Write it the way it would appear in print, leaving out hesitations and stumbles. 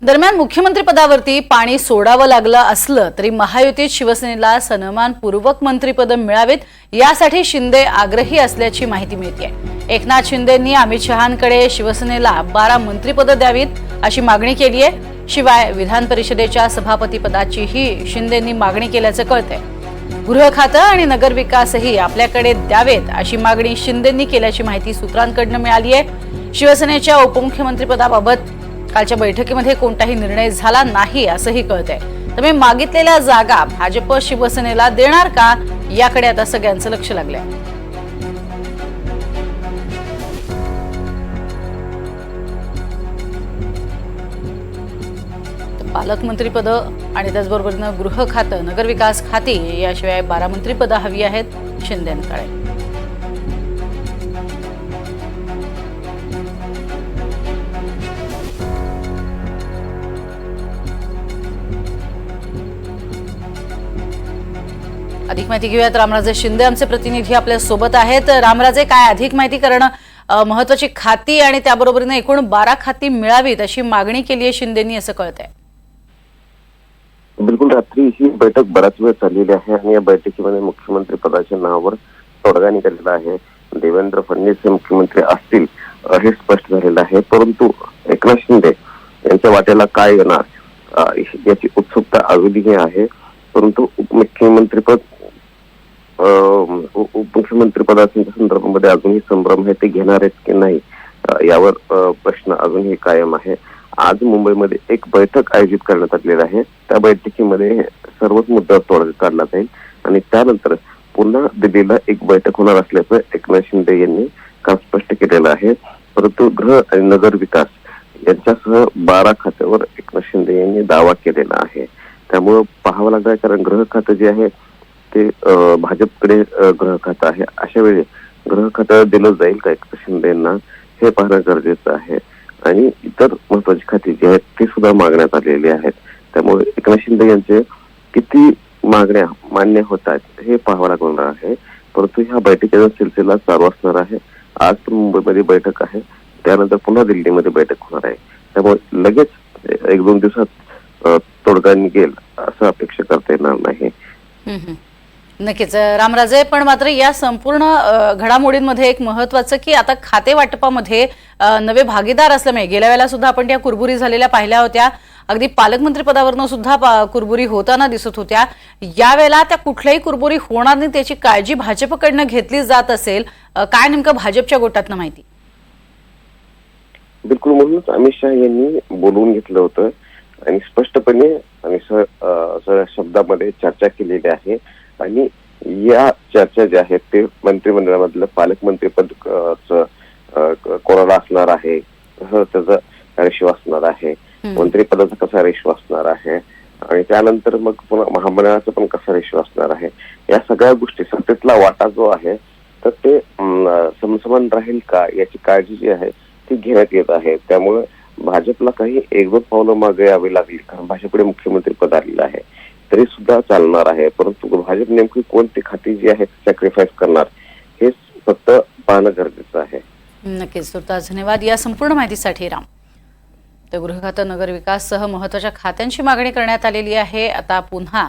दरम्यान मुख्यमंत्री पदावरती पाणी सोडावं लागलं असलं तरी महायुतीत शिवसेनेला सन्मानपूर्वक मंत्रिपद मिळावीत यासाठी शिंदे आग्रही असल्याची माहिती मिळते। एकनाथ शिंदेंनी अमित शहांकडे शिवसेनेला 12 मंत्रिपद द्यावीत अशी मागणी केली आहे। शिवाय विधान परिषदेच्या सभापती पदाचीही शिंदेंनी मागणी केल्याचं कळतंय। गृह खातं आणि नगरविकासही आपल्याकडे द्यावेत अशी मागणी शिंदेंनी केल्याची माहिती सूत्रांकडून मिळाली आहे। शिवसेनेच्या उपमुख्यमंत्रीपदाबाबत कालच्या बैठकीमध्ये कोणताही निर्णय झाला नाही असंही कळतंय। त्यामुळे मागितलेल्या जागा भाजप शिवसेनेला देणार का याकडे आता सगळ्यांचं लक्ष लागलंय। पालकमंत्रीपद आणि त्याचबरोबर गृह खातं नगरविकास खाती याशिवाय 12 मंत्रिपद हवी आहेत शिंदेंकडे। अधिक माहिती घेऊयात। रामराजे शिंदे आमचे प्रतिनिधी आपल्या सोबत आहेत। रामराजे, काय अधिक माहिती करणं महत्त्वाची खाती आणि त्याबरोबरीने एकूण 12 खाती मिळावीत अशी मागणी केली आहे शिंदेंनी असं कळतंय। बिलकुल, रात्री ही बैठक बराच वेळ चाललेली आहे आणि या बैठकीमध्ये मुख्यमंत्री पदाच्या नावावर तोडगा निघालेला आहे। देवेंद्र फडणवीस हे मुख्यमंत्री असतील हे स्पष्ट झालेलं आहे, परंतु एकनाथ शिंदे यांच्या वाट्याला काय येणार याची उत्सुकता अजूनही आहे। परंतु उपमुख्यमंत्रीपद उपमुख्यमंत्रीपदाच्या संदर्भामध्ये अजूनही संभ्रम आहे, ते घेणार आहेत की नाही यावर प्रश्न अजूनही कायम आहे। आज मुंबईमध्ये एक बैठक आयोजित करण्यात आलेली आहे। त्या बैठकीमध्ये सर्वच मुद्द्यावर तोडगा काढला जाईल आणि त्यानंतर पुन्हा दिल्लीला एक बैठक होणार असल्याचं एकनाथ शिंदे यांनी काल स्पष्ट केलेलं आहे। परंतु गृह आणि नगर विकास यांच्यासह 12 खात्यावर एकनाथ शिंदे यांनी दावा केलेला आहे। त्यामुळे पाहावं लागणार, कारण गृह खातं जे आहे ते भाजपकडे गृह खातं आहे। अशा वेळी गृह खातं दिलं जाईल का एकनाथ शिंदेंना हे पाहणं गरजेचं आहे आणि इतर महत्वाची खाती जी आहेत ती सुद्धा मागण्यात आलेली आहेत। त्यामुळे एकनाथ शिंदे यांचे किती मागण्या मान्य होत आहेत हे पाहावं लागणार आहे। परंतु ह्या बैठकीचा सिलसिला चालू असणार आहे। आज पण मुंबईमध्ये बैठक आहे, त्यानंतर पुन्हा दिल्लीमध्ये बैठक होणार आहे। त्यामुळे लगेच 1-2 दिवसात तोडगा निघेल असं अपेक्षा करता येणार नाही। नक्कीच रामराजे, पण मात्र या संपूर्ण घडामोडींमध्ये एक महत्त्वाचं की आता खाते वाटपामध्ये नवे भागीदार असल्यामुळे गेल्या वेळेला सुद्धा आपण त्या कुरबुरी झालेल्या पाहिल्या होत्या। अगदी पालकमंत्री पदावरनं सुद्धा कुरबुरी होताना दिसत होत्या। यावेळेला त्या कुठल्याही कुरबुरी होणार नाही त्याची काळजी भाजपकडनं घेतली जात असेल, काय नेमकं भाजपच्या गोटातनं माहिती? बिलकुल, म्हणूनच अमित शहा यांनी बोलवून घेतलं होतं आणि स्पष्टपणे आणि सगळ्या शब्दामध्ये चर्चा केलेली आहे आणि या चर्चा ज्या आहेत ते मंत्रिमंडळामधलं पालकमंत्रीपद कोणाला असणार आहे, त्याचा रेशो असणार आहे, मंत्रिपदाचा कसा रेशो असणार आहे आणि त्यानंतर मग पुन्हा महामंडळाचा पण कसा रेशो असणार आहे, या सगळ्या गोष्टी सत्तेतला वाटा जो आहे तर ते समसमान राहील का याची काळजी जी आहे ती घेण्यात येत आहे। त्यामुळे भाजपला काही 1-2 पावलं मागे यावी लागली, कारण भाजपकडे मुख्यमंत्री पद आलेलं आहे तरी सुद्धा चालणार आहे। परंतु भाजप नेमकी कोणती खाती जी आहेत सॅक्रिफाईस करणार हे फक्त पाहणं गरजेचं आहे। नक्कीच, तुर्तास धन्यवाद या संपूर्ण माहितीसाठी राम। तर गृह खातं नगर विकास सह महत्त्वाच्या खात्यांची मागणी करण्यात आलेली आहे। आता पुन्हा